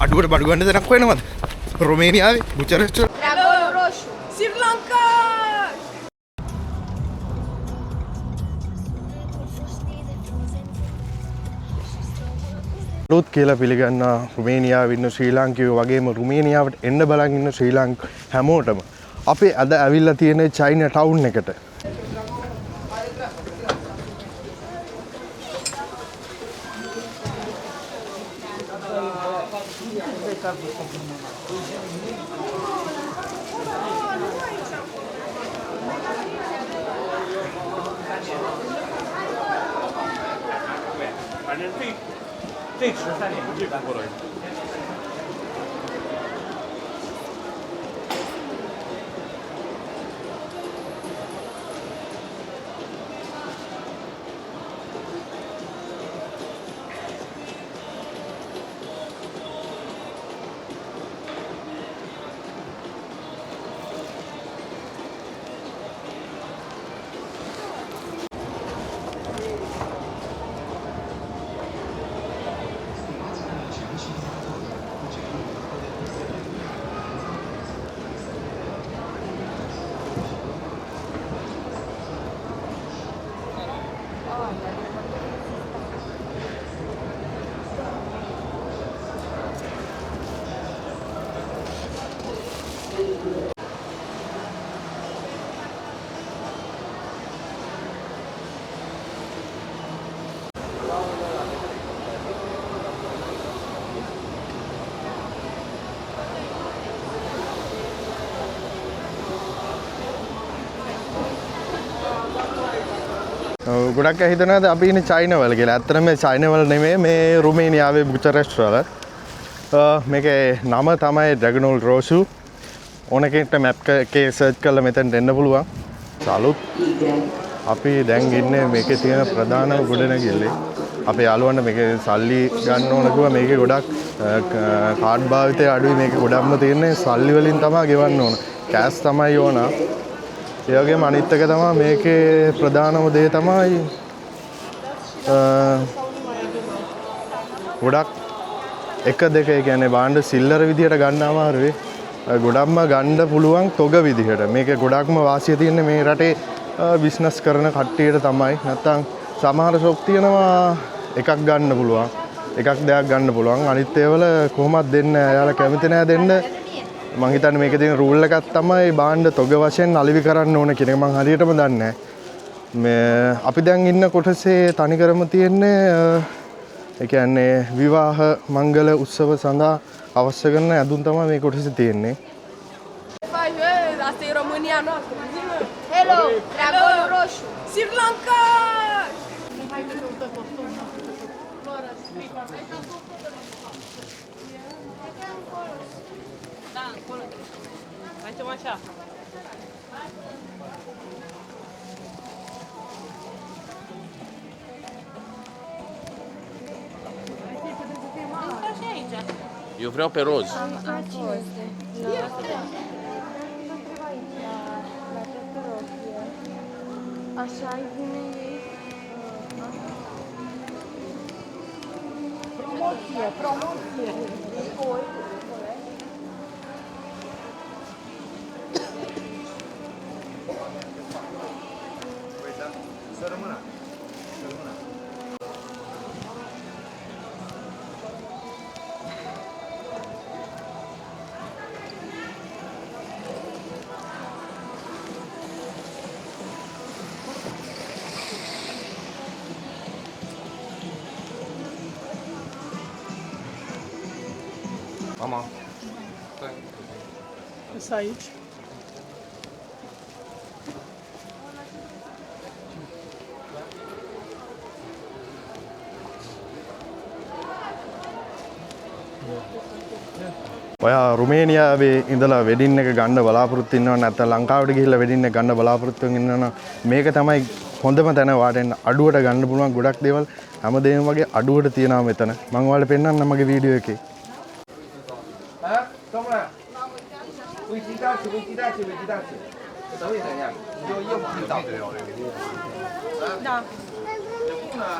අඩුවට බඩු ගන්න දෙයක් වෙනවද? රොමේනියාවේ බුචාරෙස්ට් ශ්‍රී ලංකා රුත් කියලා පිළිගන්න රුමේනියාවේ ඉන්න ශ්‍රී ලාංකිකයෝ වගේම රුමේනියාවට එන්න බලන් ඉන්න ශ්‍රී ලාංක හැමෝටම අපි අද ඇවිල්ලා තියෙන චයිනා ටවුන් එකට. ගොඩක් අය හිතනවාද අපි ඉන්නේ චයිනා වල කියලා. ඇත්තටම මේ චයිනා වල නෙමෙයි මේ රුමේනියාවේ බුචාරෙස්ට් වල. මේකේ නම තමයි ඩ්‍රැගනෝල් රෝසු. ඕන කෙනෙක්ට මැප් එකේ සර්ච් කරලා මෙතනට එන්න පුළුවන්. අලුත් අපි දැන් ඉන්නේ මේකේ තියෙන ප්‍රධානම ගොඩනැගිල්ලේ. අපේ යාළුවන්ට මේකේ සල්ලි ගන්න ඕන කිව්වා. මේකේ ගොඩක් කාඩ් භාවිතය අඩුයි. මේකේ ගොඩක්ම තියෙන්නේ සල්ලි වලින් තමයි ගෙවන්න ඕන. කෑෂ් තමයි ඕන. ඒ වගේම අනිත් එක තමයි මේකේ ප්‍රධානම දේ තමයි ගොඩක් 1 2 ඒ කියන්නේ බාණ්ඩ සිල්ලර විදියට ගන්න අමාරුයි. ගොඩක්ම ගන්න පුළුවන් තොග විදිහට. මේකේ ගොඩක්ම වාසිය තියෙන්නේ මේ රටේ බිස්නස් කරන කට්ටියට තමයි. නැත්තම් සමහර ෂොප් තියෙනවා එකක් ගන්න පුළුවන්. එකක් දෙයක් ගන්න පුළුවන්. අනිත් ඒවල කොහොමද දෙන්න? එයාලා කැමති නෑ දෙන්න. මම හිතන්නේ මේකේ තියෙන රූල් එකක් තමයි බාණ්ඩ තොග වශයෙන් අලෙවි කරන්න ඕන කියන එක. මම හරියටම දන්නේ නැහැ. මේ අපි දැන් ඉන්න කොටසේ තනිකරම තියෙන්නේ ඒ කියන්නේ විවාහ මංගල උත්සව සඳහා අවශ්‍ය කරන ඇඳුම් තමයි මේ කොටසේ තියෙන්නේ. Hello, Dragul Roșu, Sri Lanka! Da, acolo. Facem așa. Eu vreau pe roz. Așa e bine ei. Promoție. Mama. Să aici. ඔයා රුමේනියාවේ ඉඳලා වෙඩින් එක ගන්න බලාපොරොත්තු වෙනව නැත්නම් ලංකාවට ගිහිල්ලා වෙඩින් එක ගන්න බලාපොරොත්තු වෙනවනම් මේක තමයි හොඳම තැන වාට එන්න. අඩුවට ගන්න පුළුවන් ගොඩක් දේවල් හැමදේම වගේ අඩුවට තියෙනවා මෙතන. මම ඔයාලට පෙන්නන්නම් මගේ වීඩියෝ එකේ. Da. Riusciamo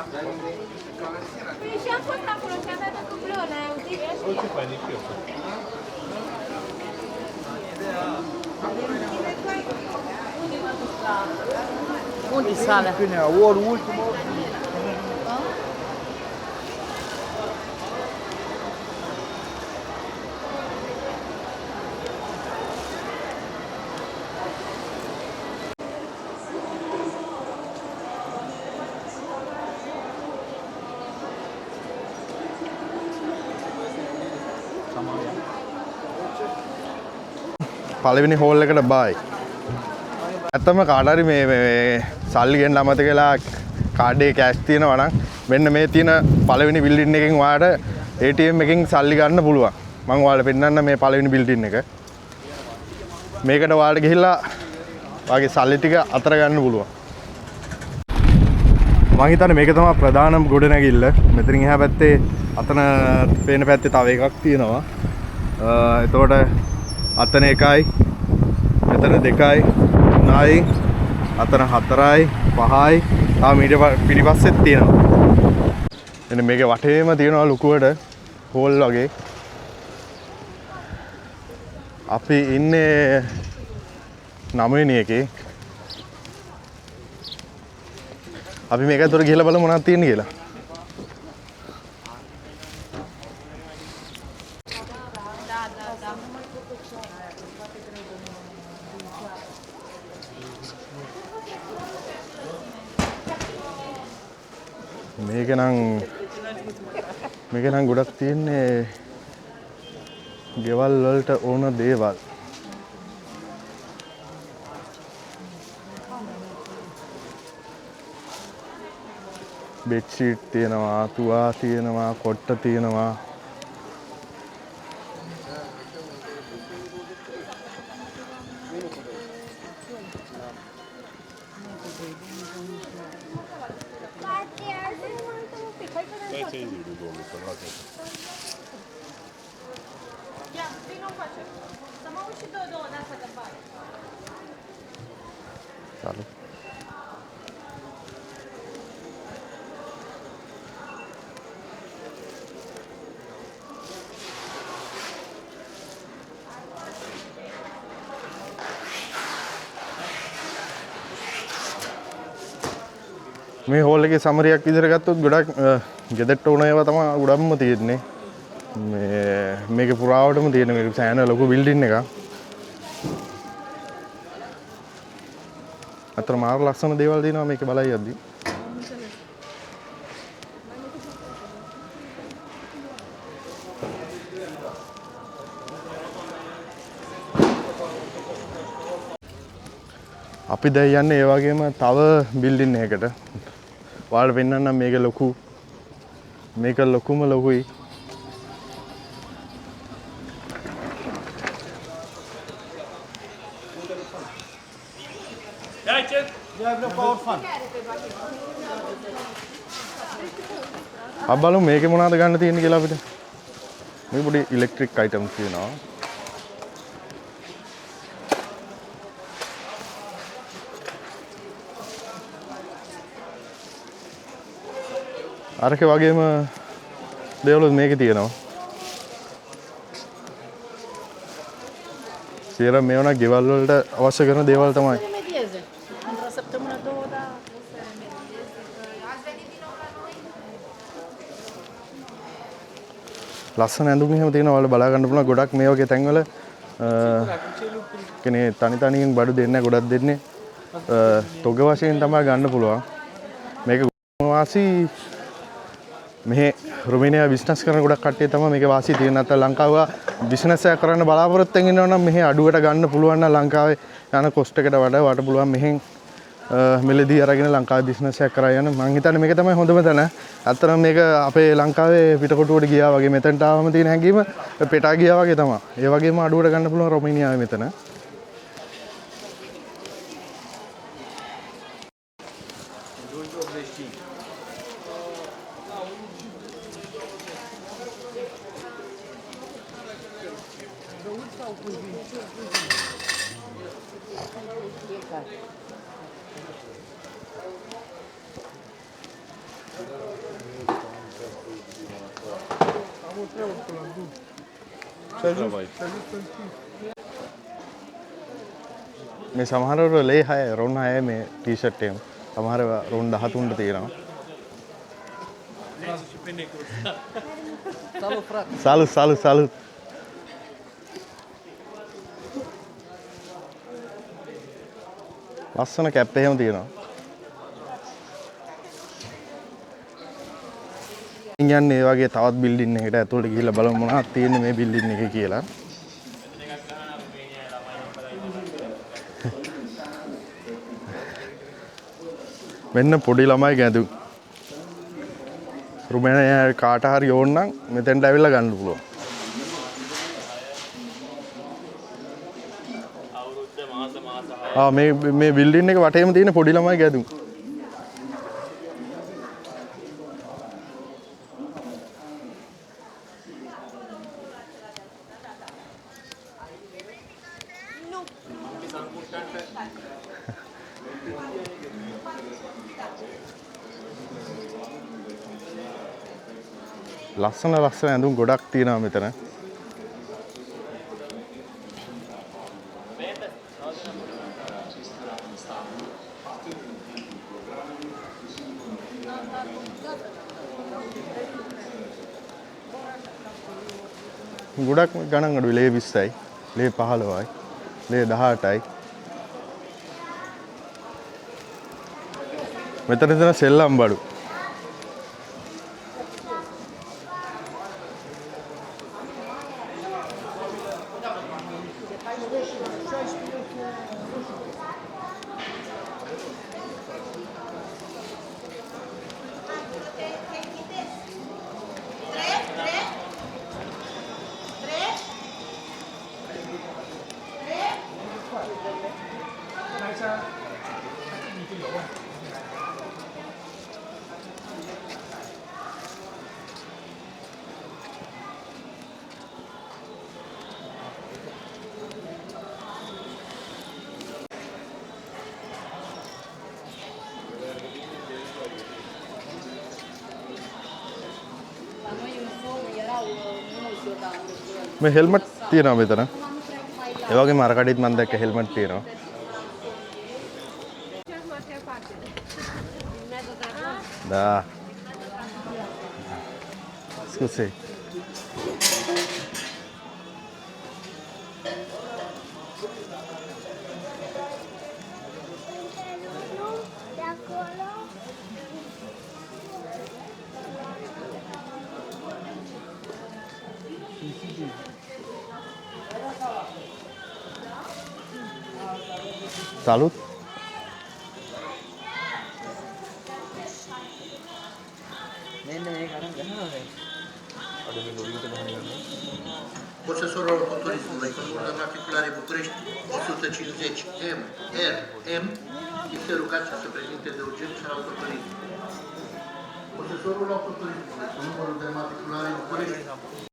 a portare quello che aveva coprone, Onde sale? පළවෙනි හෝල් එකට බායි. ඇත්තම කාට හරි මේ සල්ලි ගෙන්න අමතක වෙලා කාඩ් එකේ කැෂ් තියෙනවා නම් මෙන්න මේ තියෙන පළවෙනි බිල්ඩින් එකෙන් ඔයාලට ATM එකෙන් සල්ලි ගන්න පුළුවන්. මම ඔයාලට පෙන්නන්න මේ පළවෙනි බිල්ඩින් එක. මේකට ඔයාලට ගිහිල්ලා ඔයාගේ සල්ලි ටික අතර ගන්න පුළුවන්. මම හිතන්නේ මේක තමයි ප්‍රධානම ගොඩනැගිල්ල. මෙතනින් එහා පැත්තේ අතන පේන පැත්තේ තව එකක් තියෙනවා. එතකොට අතන එකයි මෙතන දෙකයි තුනයි අතන හතරයි පහයි තාම ඊට පිටිපස්සෙත් තියෙනවා. එන්න මේකේ වටේම තියෙනවා ලුකුවට හෝල් වගේ. අපි ඉන්නේ 9 වෙනි එකේ. අපි මේක ඇතුළට ගිහලා බලමු මොනවද තියෙන්නේ කියලා. මේක නම් ගොඩක් තියෙන්නේ ගෙවල් වලට ඕන දේවල්. බෙඩ්ෂීට් තියෙනවා, තුවා තියෙනවා, කොට්ට තියෙනවා. ચાલો. මේ හෝල් එකේ සමරියක් විදිහට ගත්තොත් ගොඩක් ගෙදරට ඕන ඒවා තමයි උඩම්ම තියෙන්නේ. මේකේ පුරාවටම තියෙන මේක සෑහෙන ලොකු බිල්ඩින් එකක්. අතර මාර ලස්සන දේවල් දිනවා මේක බලයි යද්දි. අපි දැන් යන්නේ ඒ වගේම තව බිල්ඩින් එකකට. ඔයාලට පෙන්නන්නම් මේක ලොකු. මේක ලොකුම ලොකුයි. අපි බලමු මේකේ මොනවද ගන්න තියෙන්නේ කියලා අපිට. මේ පොඩි ඉලෙක්ට්‍රික් අයිටම්ස් තියෙනවා. අරක වගේම දේවල් මේකේ තියෙනවා. සියරම් මේ වුණා ගෙවල් වලට අවශ්‍ය කරන දේවල් තමයි. ලස්සන ඇඳුම් එහෙම තියෙනවා. ඔයාලා බලා ගන්න පුළුවන් ගොඩක් මේ වගේ තැන්වල කියන්නේ තනි තනියෙන් බඩු දෙන්නේ ගොඩක් දෙන්නේ තොග වශයෙන් තමයි ගන්න පුළුවන්. මේක වාසී මෙහි රුමේනියා බිස්නස් කරන ගොඩක් කට්ටිය තමයි මේකේ වාසිය තියෙන. නැත්නම් ලංකාව බිස්නස් එකක් කරන්න බලාපොරොත්තු වෙන ඉන්නවා නම් මෙහි අඩුවට ගන්න පුළුවන් නම් ලංකාවේ යන කොස්ට් එකට වඩා වට පුළුවන් මෙහෙන් මෙලදී අරගෙන ලංකාවේ බිස්නස් එකක් කරා යන මම හිතන්නේ මේක තමයි හොඳම තැන. අත්‍තරම මේක අපේ ලංකාවේ පිටකොටුවට ගියා වගේ මෙතනට ආවම තියෙන හැඟීම පෙටා ගියා වගේ තමයි. ඒ වගේම අඩුවට ගන්න පුළුවන් රුමේනියාවේ මෙතන. මේ සමහරවල ලේ 6 රොන් 6 මේ ටී-ෂර්ට් එකම. සමහර රොන් 13ට තියෙනවා. සලු ලස්සන කැප් එහෙම තියෙනවා. යන්නේ මේ වගේ තවත් බිල්ඩින් එකකට ඇතුළට ගිහිල්ලා බලමු මොනවද තියෙන්නේ මේ බිල්ඩින් එකේ කියලා. මෙන්න පොඩි ළමයි ගැඳු. රුමේනියාවේ කාට හරි ඕන නම් මෙතෙන්ට ඇවිල්ලා ගන්න පුළුවන්. මේ බිල්ඩින් එක වටේම තියෙන පොඩි ළමයි ගැඳු. ලස්සන ඇඳුම් ගොඩක් තියෙනවා මෙතන. ගොඩක් ගණන් අඩුයි. ලේ 20යි, ලේ 15යි, ලේ 18යි. මෙතන තියෙන සෙල්ලම් බඩු. මේ හෙල්මට් තියෙනවා මෙතන. ඒ වගේම අර කඩේත් මම දැක්ක හෙල්මට් තියෙනවා. Da. Scusi. Salud. Posesorul autoturismului, Concordat Matriculare București 150 MRM, este rugat să se prezinte de urgență la autoturism. Posesorul autoturismului, cu numărul de matriculare București.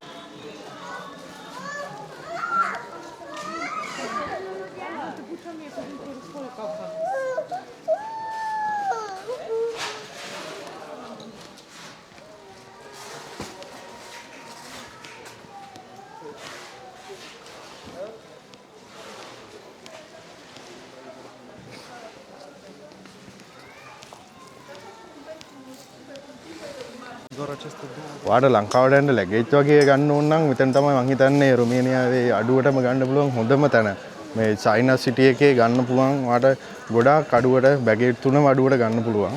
ඔයාට ලංකාවට යන්න ලැගේජ් වගේ ගන්න ඕන නම් මෙතන තමයි මං හිතන්නේ රුමේනියාවේ අඩුවටම ගන්න පුළුවන් හොඳම තැන. මේ චයිනා සිටි එකේ ගන්න පුළුවන් ඔයාට ගොඩාක් අඩුවට බැගේජ් තුනම අඩුවට ගන්න පුළුවන්.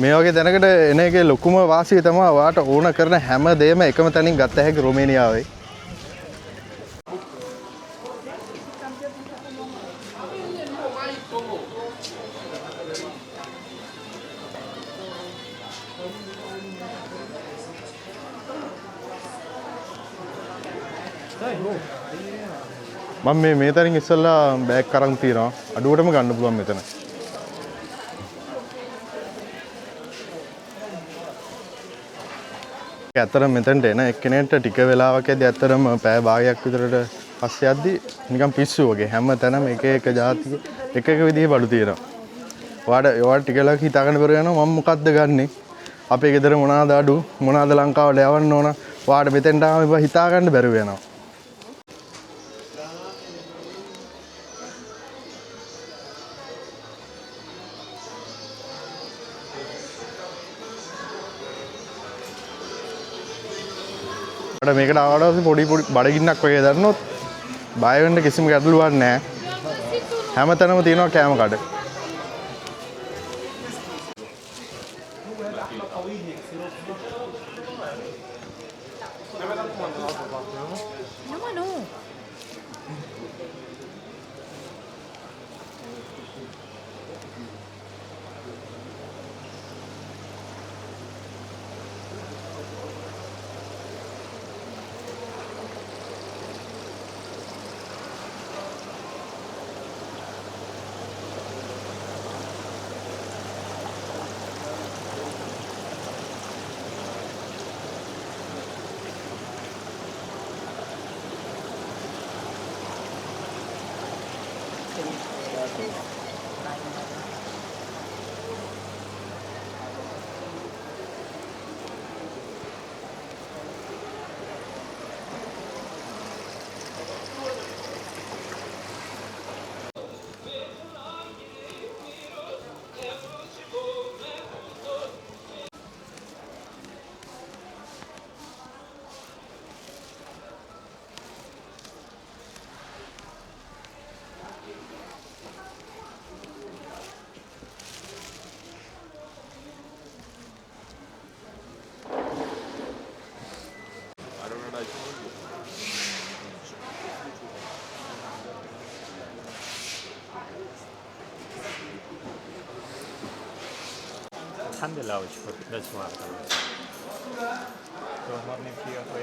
මේ වගේ තැනකට එන එකේ ලොකුම වාසිය තමයි ඔයාට ඕන කරන හැම දෙයක්ම එකම තැනින් ගත්ත හැකි රුමේනියාවේ. මම මේ තරින් ඉස්සෙල්ලා බෑග් කරන් තියනවා අඩුවටම ගන්න පුළුවන් මෙතන. ඇත්තටම මෙතනට එන එක්කෙනෙක්ට ටික වෙලාවක් ඇද්දි ඇත්තටම පැය භාගයක් විතරට පස්සේ යද්දි නිකන් පිස්සු වගේ හැම තැනම එක එක જાති එක එක විදිහේ බඩු තියෙනවා. ඔයාට ටික වෙලාවක් හිතාගන්න බැරුව යනවා මම මොකද්ද ගන්නෙ? අපේ ගෙදර මොනවාද අඩු මොනවාද ලංකාවට යවන්න ඕන වාට මෙතෙන්ට ආවම ඉව හිතා ගන්න බැරුව යනවා. අර මේකට ආවට පස්සේ පොඩි බඩගින්නක් වගේ දැනුනොත් බය වෙන්න කිසිම ගැටලුවක් නැහැ. හැමතැනම තියෙනවා කෑම කඩ. No. Alhamdulillah, that's what so morning here for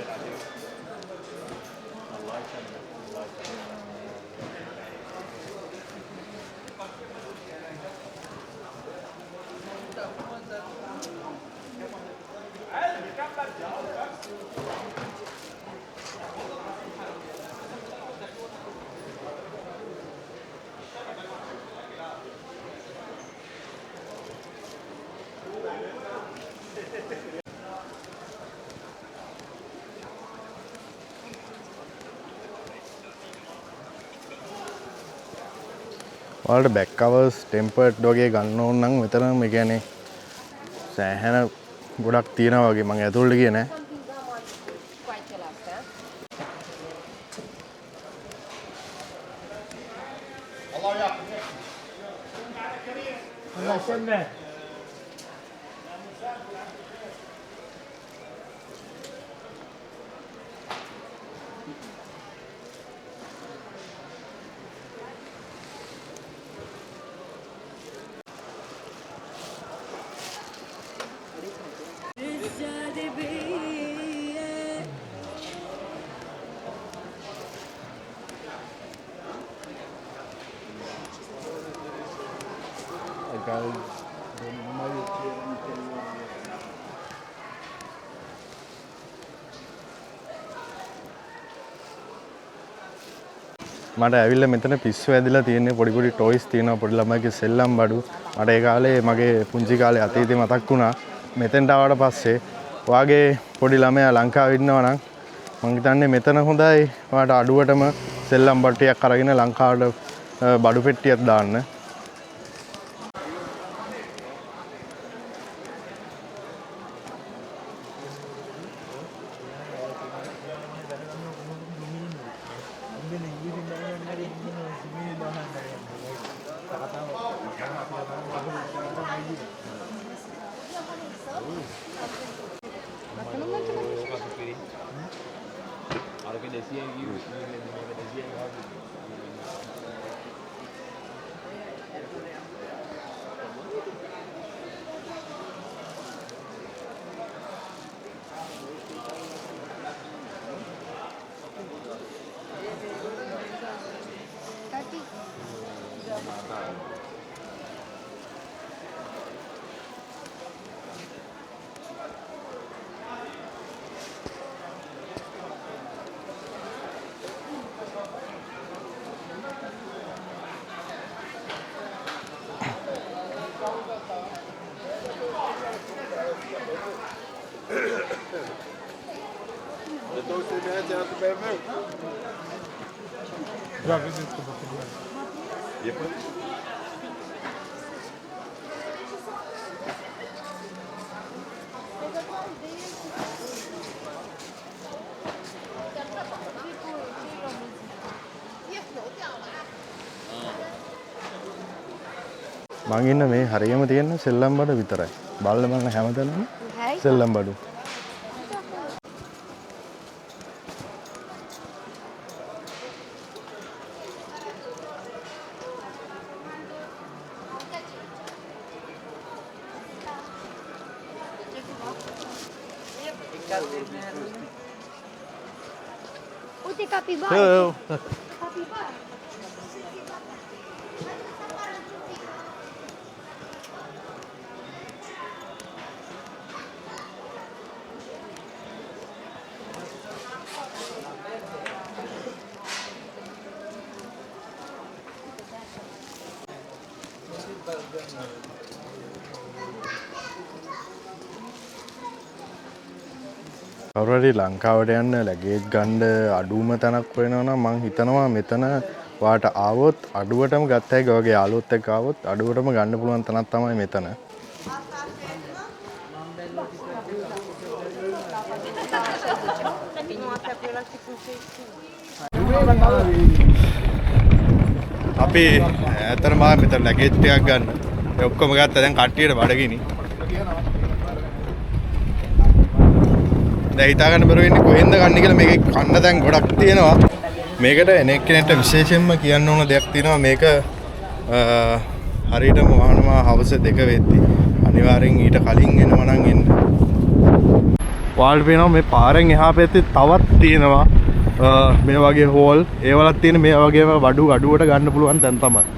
ඔයාලට බැක් කවර්ස් ටෙම්පර්ඩ් වගේ ගන්න ඕන නම් මෙතන මේ කියන්නේ සෑහෙන ගොඩක් තියෙනවා වගේ මම ඇතුළට ගියේ නෑ. Quite a lot, huh? මට ඇවිල්ලා මෙතන පිස්සු ඇදලා තියෙන්නේ පොඩි පොඩි ටොයිස් තියෙනවා පොඩි ළමයිගේ සෙල්ලම් බඩු. මට ඒ කාලේ මගේ පුංචි කාලේ අතීතේ මතක් වුණා. මෙතෙන්ට ආවට පස්සේ ඔයාගේ පොඩි ළමයා ලංකාවේ ඉන්නවා නම් මං හිතන්නේ මෙතන හොඳයි. ඔයාට අඩුවටම සෙල්ලම් බඩු ටිකක් අරගෙන ලංකාවට බඩු පෙට්ටියක් දාන්න. මං ඉන්න මේ හරියම තියෙන සෙල්ලම් බඩ විතරයි. බල්ල මල්ල හැමතැනම සෙල්ලම් බඩු. Uite capibara. Capibara. කවුරුහරි ලංකාවට යන්න ලැගේජ් ගන්න අඩුම තැනක් වෙනවා නම් මං හිතනවා මෙතන වාට ආවොත් අඩුවටම ගත්ත හැකි වගේ යාළුවොත් එක්ක ආවොත් අඩුවටම ගන්න පුළුවන් තැනක් තමයි මෙතන. අපි ඇත්තටම මෙතන ලැගේජ් ටිකක් ගන්න. ඒ ඔක්කොම ගත්තා දැන් කට්ටියට බඩගිනි. දැන් හිතා ගන්න බැරුව ඉන්නේ කොහෙන්ද ගන්න කියලා. මේකේ කන්න දැන් ගොඩක් තියෙනවා. මේකට එනෙක්කෙනෙක්ට විශේෂයෙන්ම කියන්න ඕන දෙයක් තියෙනවා. මේක හරියටම වහනවා හවස 2 වෙද්දී. අනිවාර්යෙන් ඊට කලින් එනවා නම් එන්න. වාල් පේනවා මේ පාරෙන් එහා පැත්තේ තවත් තියෙනවා මේ වගේ හෝල්. ඒවලත් තියෙන මේ වගේම අඩුවට ගන්න පුළුවන් තැන් තමයි.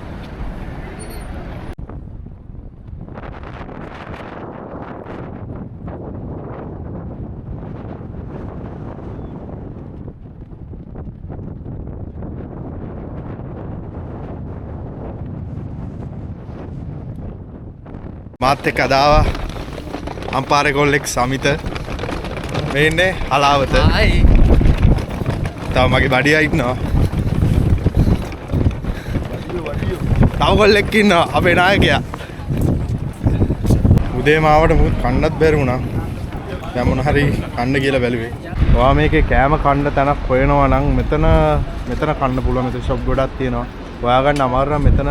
මාත් එක්ක අදාවා අම්පාරේ කොල්ලෙක් සමිත මේ ඉන්නේ හලාවත. හායි. තව මගේ බඩියා ඉන්නවා. තව කොල්ලෙක් ඉන්නවා අපේ නායකයා. උදේම ආවට මුත් කන්නත් බැරි වුණා. දැන් මොන හරි කන්න කියලා බැලුවේ. ඔයා මේකේ කෑම කන්න තැනක් හොයනවා නම් මෙතන කන්න පුළුවන්. මෙතන ෂොප් ගොඩක් තියෙනවා. ඔයා ගන්න අමාරු නම් මෙතන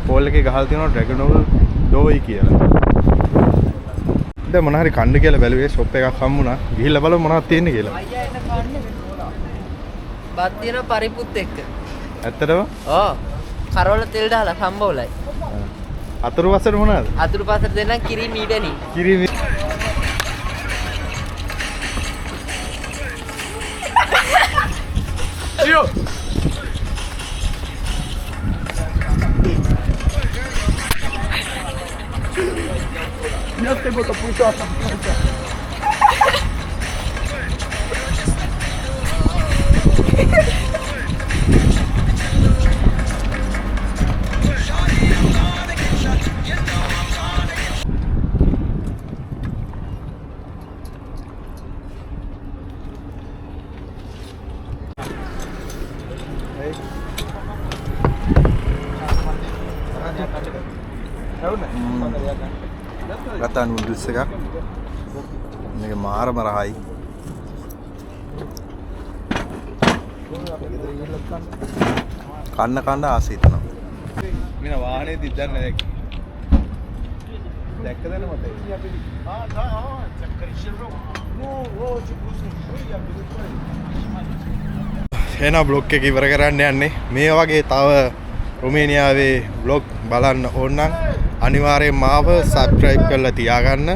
පෝල් එකේ ගහලා තියෙනවා ඩ්‍රැගනෝල් දෝයි කියලා. දැන් මොන හරි කන්න කියලා බැලුවේ ෂොප් එකක් හම්බුණා. ගිහිල්ලා බලමු මොනවද තියෙන්නේ කියලා. බත් තියෙන පරිප්පුත් එක්ක. ඇත්තටම? ඔව්. කරවල තෙල් දාලා සම්බෝලයි. අතුරු වසර මොනවාද? අතුරු පාසල දෙන්නම් කිරි මීඩනි. කිරි අයියෝ. Ya tengo esta puta. Gata noodles එකක්. මේක මාරම රහයි. කන්න ආසෙ හිතනවා. මින වාහනේ දිද්දන්නේ දැක්ක. දැක්කද මතයි? එහෙනම් බ්ලොග් එක ඉවර කරන්න යන්නේ. මේ වගේ තව රොමේනියාවේ බ්ලොග් බලන්න ඕන නම් අනිවාර්යෙන් මාව සබ්ස්ක්‍රයිබ් කරලා තියාගන්න.